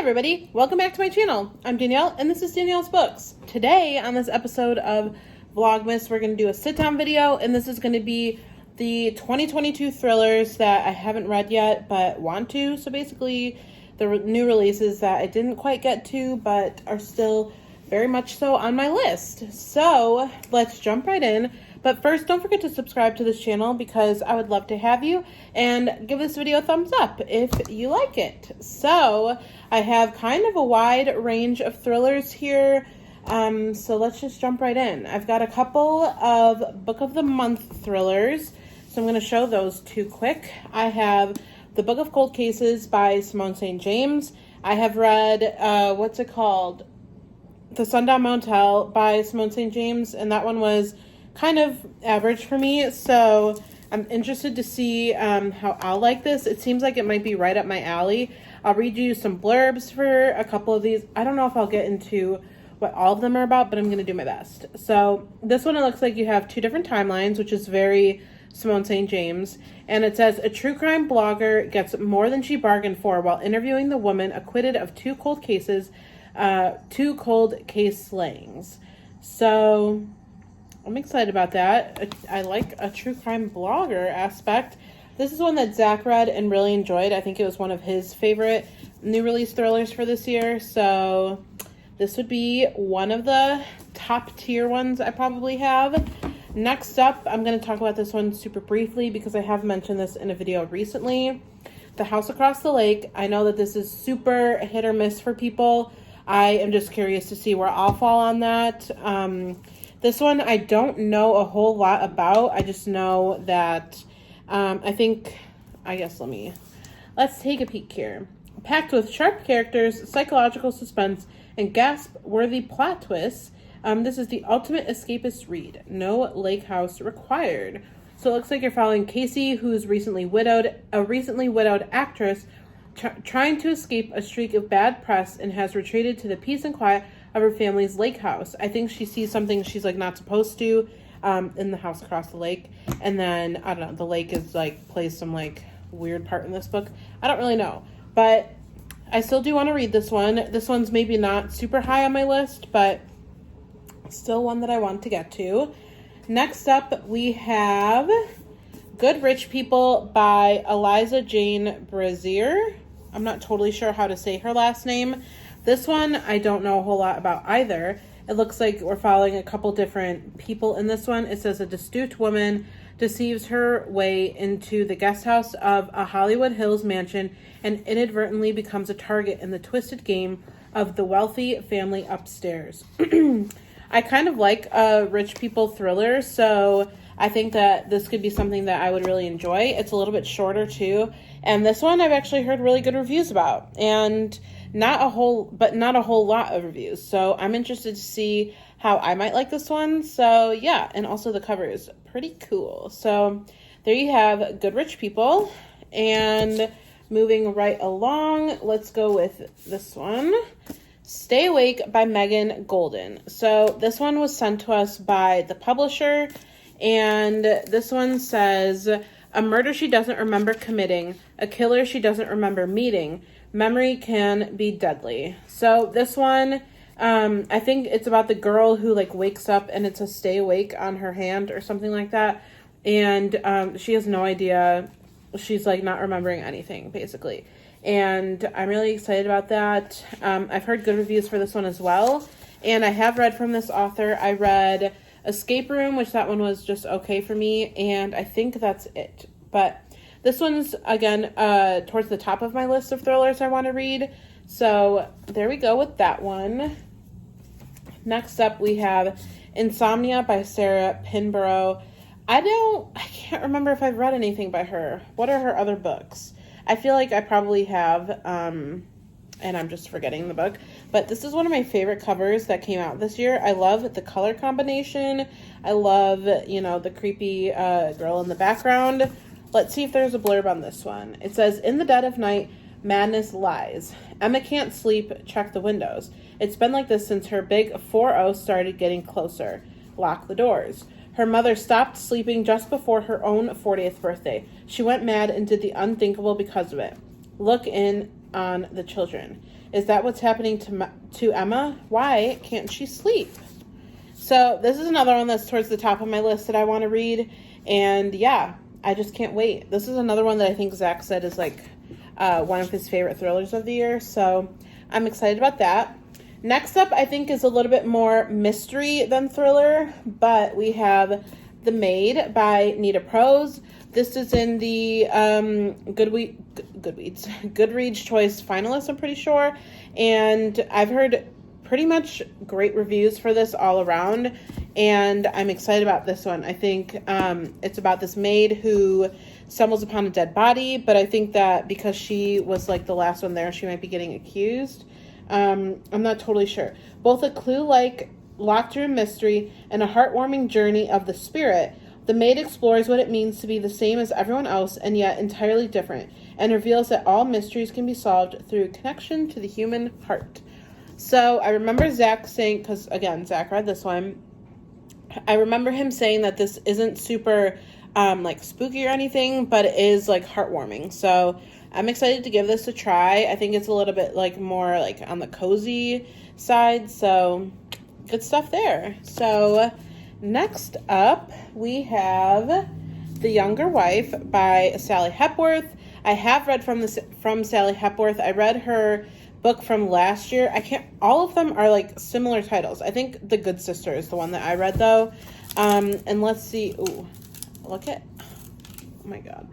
everybody, welcome back to my channel. I'm Danielle and this is Danielle's Books. Today on this episode of Vlogmas we're going to do a sit-down video, and this is going to be the 2022 thrillers that I haven't read yet but want to. So basically the new releases that I didn't quite get to but are still very much so on my list. So let's jump right in. But first, don't forget to subscribe to this channel because I would love to have you, and give this video a thumbs up if you like it. So I have kind of a wide range of thrillers here. So let's just jump right in. I've got a couple of Book of the Month thrillers, so I'm going to show those two quick. I have The Book of Cold Cases by Simone St. James. I have read, what's it called? The Sundown Motel by Simone St. James, and that one was kind of average for me, so I'm interested to see how I'll like this. It seems like it might be right up my alley. I'll read you some blurbs for a couple of these. I don't know if I'll get into what all of them are about, but I'm going to do my best. So this one, it looks like you have two different timelines, which is very Simone St. James, and it says a true crime blogger gets more than she bargained for while interviewing the woman acquitted of two cold case slayings. So I'm excited about that. I like a true crime blogger aspect. This is one that Zach read and really enjoyed. I think it was one of his favorite new release thrillers for this year. So this would be one of the top tier ones I probably have. Next up, I'm going to talk about this one super briefly because I have mentioned this in a video recently. The House Across the Lake. I know that this is super hit or miss for people. I am just curious to see where I'll fall on that. This one I don't know a whole lot about. I just know that let's take a peek here. Packed with sharp characters, psychological suspense, and gasp-worthy plot twists, this is the ultimate escapist read. No lake house required. So it looks like you're following Casey, who's a recently widowed actress trying to escape a streak of bad press and has retreated to the peace and quiet of her family's lake house. I think she sees something she's like not supposed to in the house across the lake, and then I don't know, the lake is like plays some like weird part in this book. I don't really know, but I still do want to read this one. This one's maybe not super high on my list, but still one that I want to get to. Next up, we have Good Rich People by Eliza Jane Brazier. I'm not totally sure how to say her last name. This one, I don't know a whole lot about either. It looks like we're following a couple different people in this one. It says a astute woman deceives her way into the guest house of a Hollywood Hills mansion and inadvertently becomes a target in the twisted game of the wealthy family upstairs. I kind of like a rich people thriller, so I think that this could be something that I would really enjoy. It's a little bit shorter too, and this one I've actually heard really good reviews about, and not a whole lot of reviews. So I'm interested to see how I might like this one. So yeah, and also the cover is pretty cool. So there you have Good Rich People. And moving right along, let's go with this one. Stay Awake by Megan Golden. So this one was sent to us by the publisher, and this one says, a murder she doesn't remember committing, a killer she doesn't remember meeting. Memory can be deadly. So this one, I think it's about the girl who like wakes up and it's a stay awake on her hand or something like that. And she has no idea. She's like not remembering anything basically. And I'm really excited about that. I've heard good reviews for this one as well. And I have read from this author. I read Escape Room, which that one was just okay for me. And I think that's it. But this one's, again, towards the top of my list of thrillers I want to read. So there we go with that one. Next up, we have Insomnia by Sarah Pinborough. I can't remember if I've read anything by her. What are her other books? I feel like I probably have, and I'm just forgetting the book. But this is one of my favorite covers that came out this year. I love the color combination. I love, the creepy girl in the background. Let's see if there's a blurb on this one. It says, in the dead of night, madness lies. Emma can't sleep, check the windows. It's been like this since her big 4-0 started getting closer. Lock the doors. Her mother stopped sleeping just before her own 40th birthday. She went mad and did the unthinkable because of it. Look in on the children. Is that what's happening to Emma? Why can't she sleep? So this is another one that's towards the top of my list that I want to read. And yeah, I just can't wait. This is another one that I think Zach said is like one of his favorite thrillers of the year. So I'm excited about that. Next up, I think, is a little bit more mystery than thriller, but we have The Maid by Nita Prose. This is in the Goodreads Choice finalists, I'm pretty sure. And I've heard pretty much great reviews for this all around. And I'm excited about this one. I think it's about this maid who stumbles upon a dead body. But I think that because she was like the last one there, she might be getting accused. I'm not totally sure. Both a clue-like locked room mystery and a heartwarming journey of the spirit, The Maid explores what it means to be the same as everyone else and yet entirely different, and reveals that all mysteries can be solved through connection to the human heart. So I remember Zach saying, because again, Zach read this one, I remember him saying that this isn't super like spooky or anything, but it is like heartwarming. So I'm excited to give this a try. I think it's a little bit like more like on the cozy side, so good stuff there. So next up, we have The Younger Wife by Sally Hepworth. I have read from Sally Hepworth. I read her book from last year. All of them are like similar titles. I think The Good Sister is the one that I read though. And let's see. Ooh, oh my God.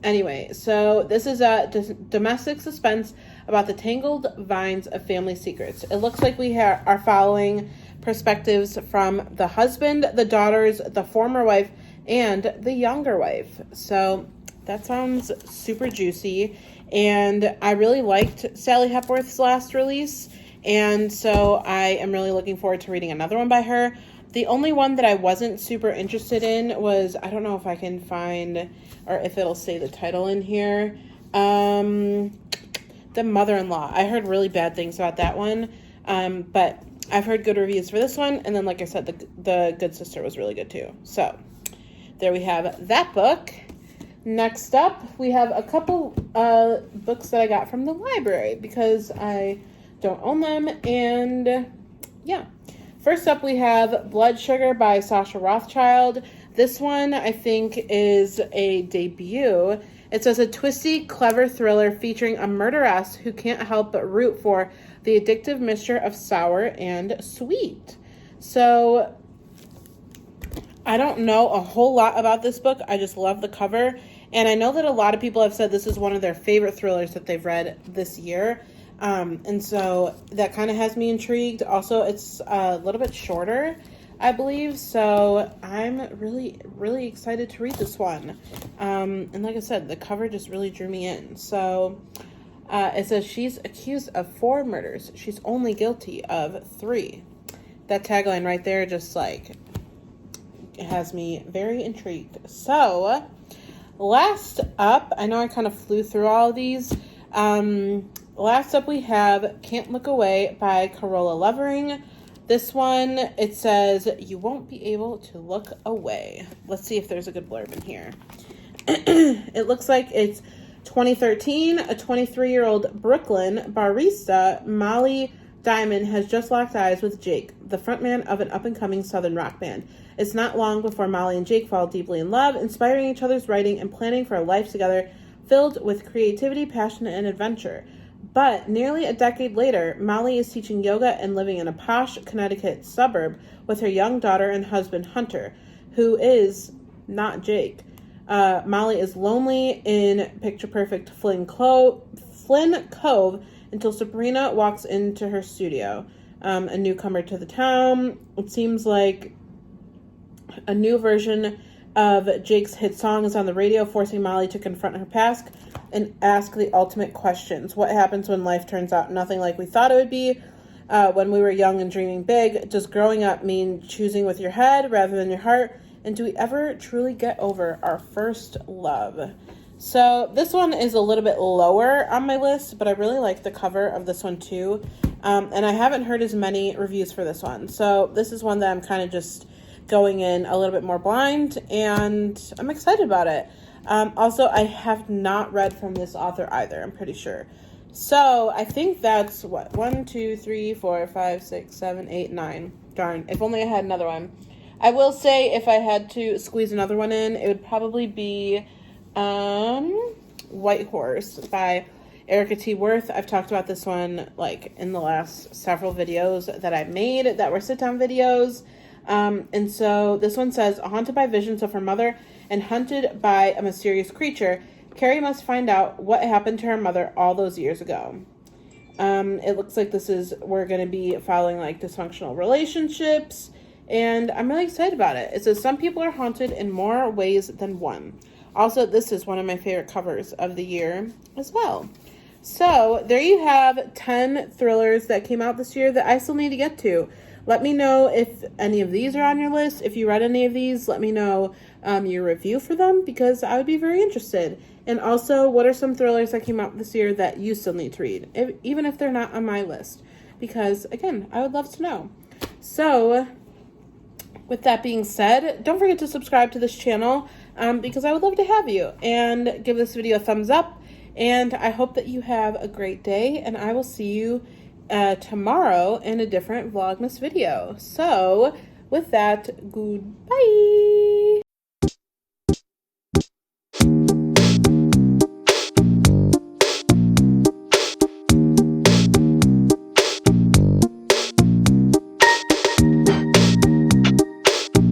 Anyway, so this is a domestic suspense about the tangled vines of family secrets. It looks like we are following perspectives from the husband, the daughters, the former wife, and the younger wife. So that sounds super juicy. And I really liked Sally Hepworth's last release. And so I am really looking forward to reading another one by her. The only one that I wasn't super interested in was, I don't know if I can find, or if it'll say the title in here, The Mother-in-Law. I heard really bad things about that one, but I've heard good reviews for this one. And then, like I said, the Good Sister was really good too. So there we have that book. Next up, we have a couple books that I got from the library because I don't own them. And yeah. First up, we have Blood Sugar by Sasha Rothchild. This one, I think, is a debut. It says a twisty, clever thriller featuring a murderess who can't help but root for the addictive mixture of sour and sweet. So I don't know a whole lot about this book. I just love the cover. And I know that a lot of people have said this is one of their favorite thrillers that they've read this year. And so that kind of has me intrigued. Also, it's a little bit shorter, I believe. So I'm really, really excited to read this one. And like I said, the cover just really drew me in. So it says she's accused of 4 murders. She's only guilty of 3. That tagline right there just like has me very intrigued. So last up, I know I kind of flew through all of these. Last up, we have Can't Look Away by Carola Levering. This one, it says, you won't be able to look away. Let's see if there's a good blurb in here. It looks like it's 2013. A 23-year-old Brooklyn barista, Molly Diamond, has just locked eyes with Jake, the frontman of an up-and-coming southern rock band. It's not long before Molly and Jake fall deeply in love, inspiring each other's writing and planning for a life together filled with creativity, passion, and adventure. But nearly a decade later, Molly is teaching yoga and living in a posh Connecticut suburb with her young daughter and husband, Hunter, who is not Jake. Molly is lonely in picture-perfect Flynn Cove until Sabrina walks into her studio. A newcomer to the town. It seems like a new version of Jake's hit song is on the radio, forcing Molly to confront her past and ask the ultimate questions. What happens when life turns out nothing like we thought it would be? When we were young and dreaming big, does growing up mean choosing with your head rather than your heart? And do we ever truly get over our first love? So this one is a little bit lower on my list, but I really like the cover of this one too. And I haven't heard as many reviews for this one. So this is one that I'm kind of just going in a little bit more blind, and I'm excited about it. Also, I have not read from this author either, I'm pretty sure. So, I think that's, 1, 2, 3, 4, 5, 6, 7, 8, 9. Darn, if only I had another one. I will say, if I had to squeeze another one in, it would probably be White Horse by Erica T. Worth. I've talked about this one, like, in the last several videos that I've made that were sit-down videos. And so this one says, haunted by visions of her mother and hunted by a mysterious creature, Carrie must find out what happened to her mother all those years ago. It looks like we're going to be following, like, dysfunctional relationships, and I'm really excited about it. It says, some people are haunted in more ways than one. Also, this is one of my favorite covers of the year as well. So, there you have 10 thrillers that came out this year that I still need to get to. Let me know if any of these are on your list. If you read any of these, let me know your review for them, because I would be very interested. And also, what are some thrillers that came out this year that you still need to read, even if they're not on my list? Because, again, I would love to know. So, with that being said, don't forget to subscribe to this channel, because I would love to have you. And give this video a thumbs up. And I hope that you have a great day, and I will see you tomorrow in a different Vlogmas video. So, with that, goodbye!